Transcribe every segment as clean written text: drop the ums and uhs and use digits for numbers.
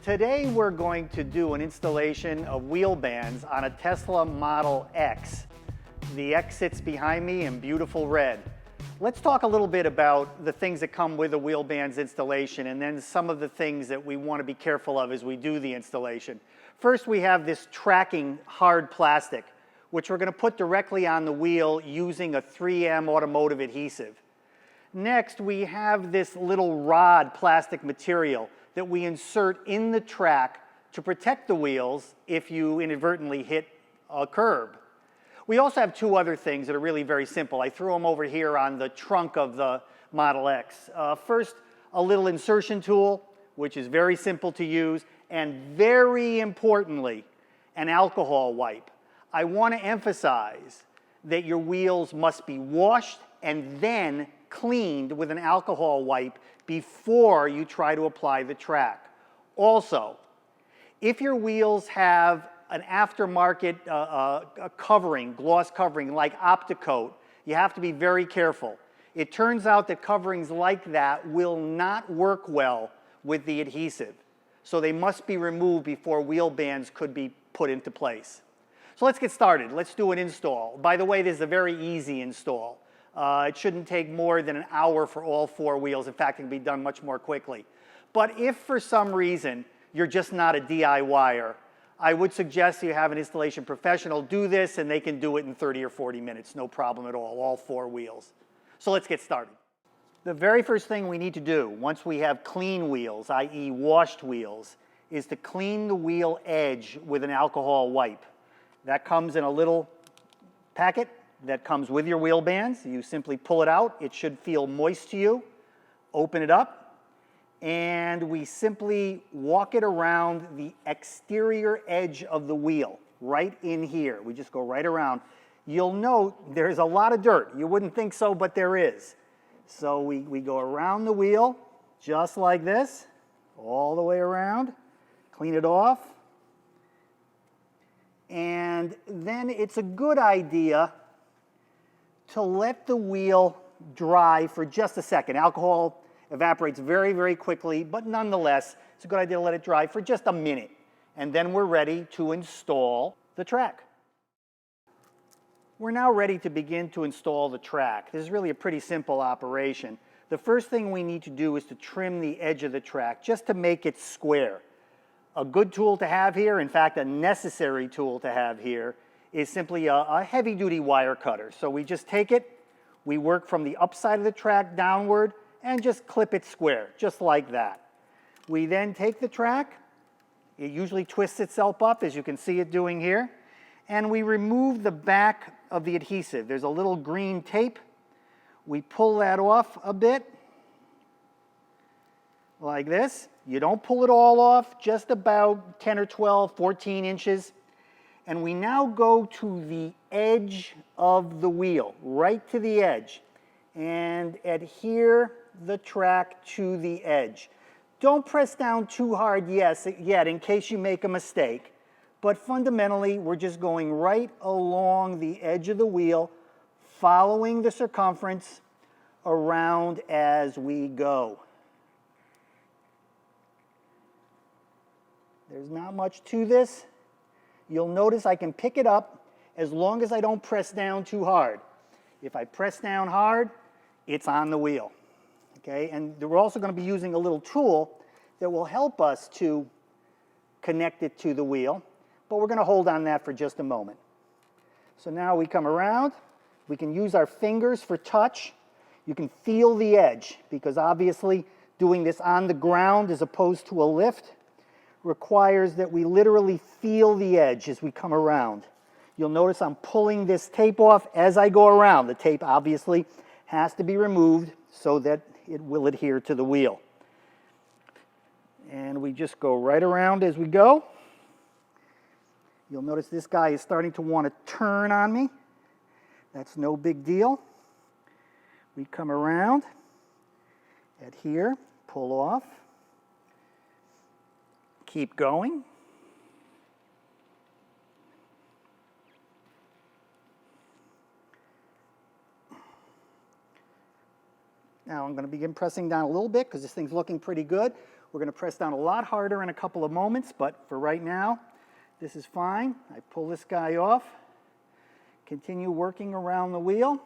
Today we're going to do an installation of wheel bands on a Tesla Model X. The X sits behind me in beautiful red. Let's talk a little bit about the things that come with a wheel bands installation and then some of the things that we want to be careful of as we do the installation. First, we have this tracking hard plastic, which we're going to put directly on the wheel using a 3M automotive adhesive. Next, we have this little rod plastic material that we insert in the track to protect the wheels if you inadvertently hit a curb. We also have two other things that are really very simple. I threw them over here on the trunk of the Model X. First, a little insertion tool, which is very simple to use, and very importantly, an alcohol wipe. I want to emphasize that your wheels must be washed and then cleaned with an alcohol wipe before you try to apply the track. Also, if your wheels have an aftermarket covering, gloss covering like Opticoat, you have to be very careful. It turns out that coverings like that will not work well with the adhesive. So they must be removed before wheel bands could be put into place. So let's get started. Let's do an install. By the way, this is a very easy install. It shouldn't take more than an hour for all four wheels. In fact, it can be done much more quickly. But if for some reason you're just not a DIYer, I would suggest you have an installation professional do this, and they can do it in 30 or 40 minutes, no problem at all four wheels. So let's get started. The very first thing we need to do once we have clean wheels, i.e. washed wheels, is to clean the wheel edge with an alcohol wipe. That comes in a little packet that comes with your wheel bands. You simply pull it out. It should feel moist to you. Open it up. And we simply walk it around the exterior edge of the wheel, right in here. We just go right around. You'll note there's a lot of dirt. You wouldn't think so, but there is. So we go around the wheel, just like this, all the way around, clean it off. And then it's a good idea to let the wheel dry for just a second. Alcohol evaporates very, very quickly, but nonetheless, it's a good idea to let it dry for just a minute. And then we're ready to install the track. We're now ready to begin to install the track. This is really a pretty simple operation. The first thing we need to do is to trim the edge of the track just to make it square. A good tool to have here, in fact, a necessary tool to have here, is simply a heavy-duty wire cutter. So we just take it, we work from the upside of the track downward, and just clip it square, just like that. We then take the track, it usually twists itself up, as you can see it doing here, and we remove the back of the adhesive. There's a little green tape. We pull that off a bit, like this. You don't pull it all off, just about 10 or 12, 14 inches. And we now go to the edge of the wheel, right to the edge, and adhere the track to the edge. Don't press down too hard yet in case you make a mistake, but fundamentally we're just going right along the edge of the wheel, following the circumference around as we go. There's not much to this. You'll notice I can pick it up as long as I don't press down too hard. If I press down hard, it's on the wheel. Okay? And we're also going to be using a little tool that will help us to connect it to the wheel, but we're going to hold on that for just a moment. So now we come around. We can use our fingers for touch. You can feel the edge, because obviously doing this on the ground as opposed to a lift requires that we literally feel the edge as we come around. You'll notice I'm pulling this tape off as I go around. The tape obviously has to be removed so that it will adhere to the wheel. And we just go right around as we go. You'll notice this guy is starting to want to turn on me. That's no big deal. We come around, adhere, pull off, keep going. Now I'm going to begin pressing down a little bit because this thing's looking pretty good. We're going to press down a lot harder in a couple of moments, but for right now, this is fine. I pull this guy off, continue working around the wheel.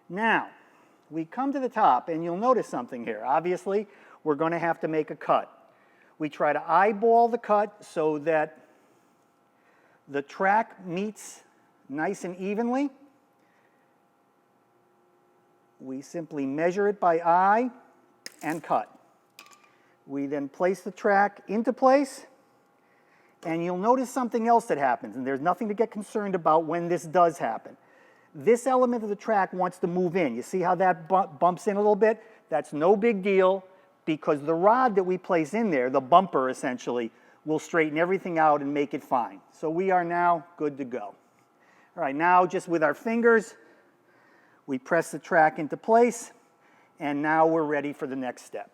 Now, we come to the top, and you'll notice something here. Obviously, we're going to have to make a cut. We try to eyeball the cut so that the track meets nice and evenly. We simply measure it by eye and cut. We then place the track into place, and you'll notice something else that happens, and there's nothing to get concerned about when this does happen. This element of the track wants to move in. You see how that bumps in a little bit? That's no big deal, because the rod that we place in there, the bumper essentially, will straighten everything out and make it fine. So we are now good to go. All right, now just with our fingers, we press the track into place, and now we're ready for the next step.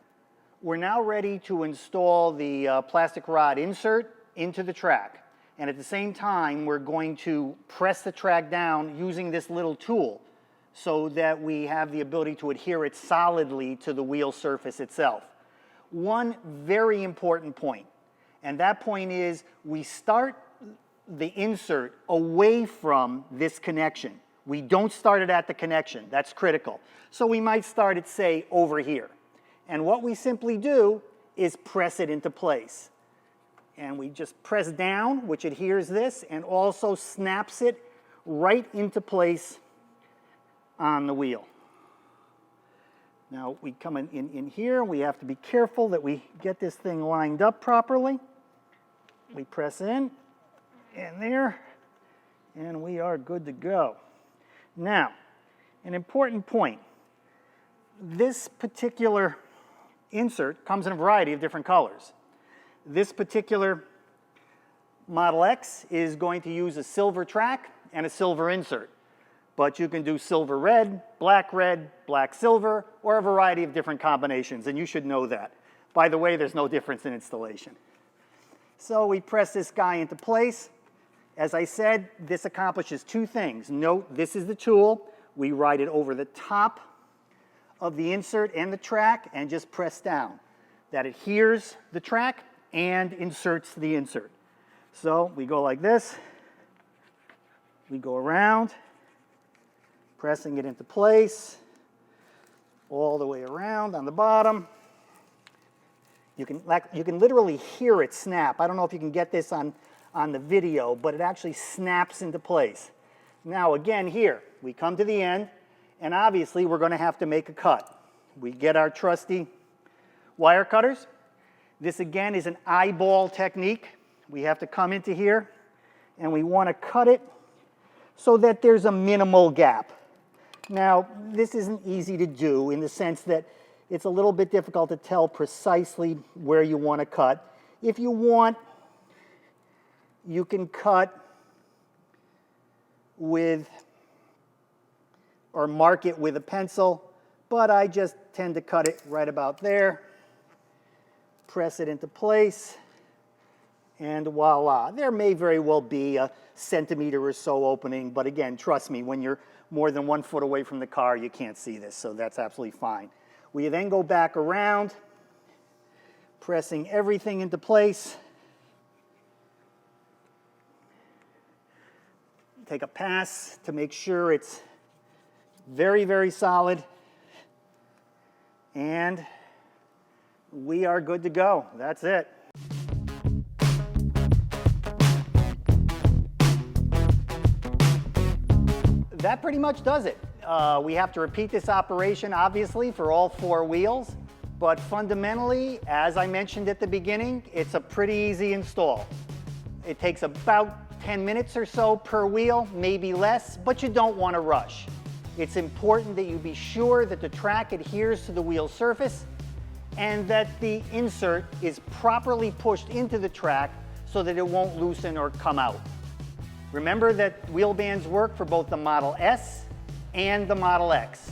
We're now ready to install the plastic rod insert into the track. And at the same time, we're going to press the track down using this little tool so that we have the ability to adhere it solidly to the wheel surface itself. One very important point, and that point is we start the insert away from this connection. We don't start it at the connection. That's critical. So we might start it, say, over here. And what we simply do is press it into place. And we just press down, which adheres this, and also snaps it right into place on the wheel. Now we come in here, we have to be careful that we get this thing lined up properly. We press in, and there, and we are good to go. Now, an important point. This particular insert comes in a variety of different colors. This particular Model X is going to use a silver track and a silver insert. But you can do silver red, black silver, or a variety of different combinations, and you should know that. By the way, there's no difference in installation. So we press this guy into place. As I said, this accomplishes two things. Note, this is the tool. We ride it over the top of the insert and the track and just press down. That adheres the track and inserts the insert. So we go like this. We go around, pressing it into place, all the way around on the bottom. You can literally hear it snap. I don't know if you can get this on the video, but it actually snaps into place. Now again here, we come to the end, and obviously we're going to have to make a cut. We get our trusty wire cutters. This again is an eyeball technique. We have to come into here, and we want to cut it so that there's a minimal gap. Now, this isn't easy to do in the sense that it's a little bit difficult to tell precisely where you want to cut. If you want, you can cut with or mark it with a pencil, but I just tend to cut it right about there, press it into place, and voila. There may very well be a centimeter or so opening, but again, trust me, when you're more than 1 foot away from the car, you can't see this, so that's absolutely fine. We then go back around, pressing everything into place. Take a pass to make sure it's very, very solid. And we are good to go. That's it. That pretty much does it. We have to repeat this operation, obviously, for all 4 wheels. But fundamentally, as I mentioned at the beginning, it's a pretty easy install. It takes about 10 minutes or so per wheel, maybe less, but you don't want to rush. It's important that you be sure that the track adheres to the wheel surface and that the insert is properly pushed into the track so that it won't loosen or come out. Remember that wheel bands work for both the Model S and the Model X.